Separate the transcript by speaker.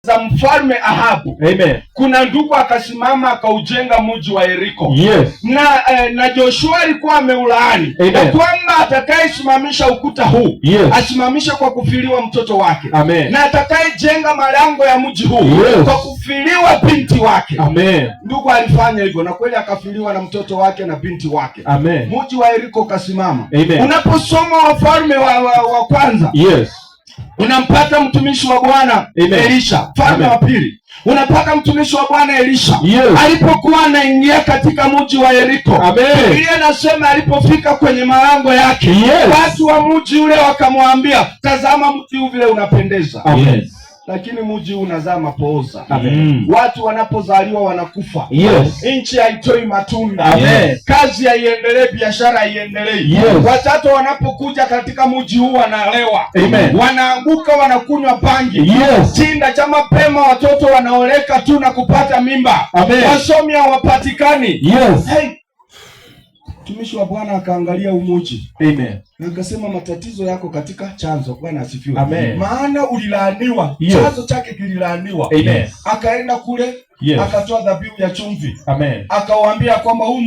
Speaker 1: za mfalme Ahabu.
Speaker 2: Amen.
Speaker 1: Kuna ndugu akasimama akaujenga mji wa Yeriko.
Speaker 2: Yes.
Speaker 1: Na Joshua alikuwa ameulaani ya kwamba atakayesimamisha ukuta huu,
Speaker 2: yes,
Speaker 1: asimamishe kwa kufiliwa mtoto wake.
Speaker 2: Amen.
Speaker 1: Na atakayejenga malango ya mji huu, yes, kwa kufiliwa binti wake.
Speaker 2: Amen.
Speaker 1: Ndugu alifanya hivyo na kweli akafiliwa na mtoto wake na binti wake.
Speaker 2: Amen.
Speaker 1: Mji wa Yeriko kasimama.
Speaker 2: Amen.
Speaker 1: Unaposoma Wafalme wa kwanza,
Speaker 2: yes,
Speaker 1: unampata mtumishi wa Bwana Elisha. Mfalme wa pili unapata mtumishi wa Bwana Elisha, yes, alipokuwa anaingia katika mji wa Yeriko. Biblia inasema alipofika kwenye malango yake, yes, watu wa mji ule wakamwambia, tazama mji huu vile unapendeza.
Speaker 2: Amen.
Speaker 1: Lakini mji unazaa mapooza.
Speaker 2: Amen.
Speaker 1: Watu wanapozaliwa wanakufa.
Speaker 2: Yes.
Speaker 1: Nchi haitoi matunda.
Speaker 2: Amen.
Speaker 1: Kazi haiendelee, biashara haiendelee.
Speaker 2: Yes.
Speaker 1: Watoto wanapokuja katika mji huu wanalewa.
Speaker 2: Amen.
Speaker 1: Wanaanguka, wanakunywa bangi.
Speaker 2: Yes.
Speaker 1: Chinda cha mapema, watoto wanaoleka tu na kupata mimba.
Speaker 2: Amen.
Speaker 1: Wasomi hawapatikani.
Speaker 2: Yes.
Speaker 1: Hey. Mtumishi wa Bwana akaangalia umuji.
Speaker 2: Amen.
Speaker 1: Na akasema matatizo yako katika chanzo. Bwana asifiwe.
Speaker 2: Amen.
Speaker 1: Maana ulilaaniwa. Yes. Chanzo chake kililaaniwa.
Speaker 2: Amen.
Speaker 1: Akaenda kule, yes, akatoa dhabihu ya chumvi.
Speaker 2: Amen.
Speaker 1: Akawaambia kwamba huu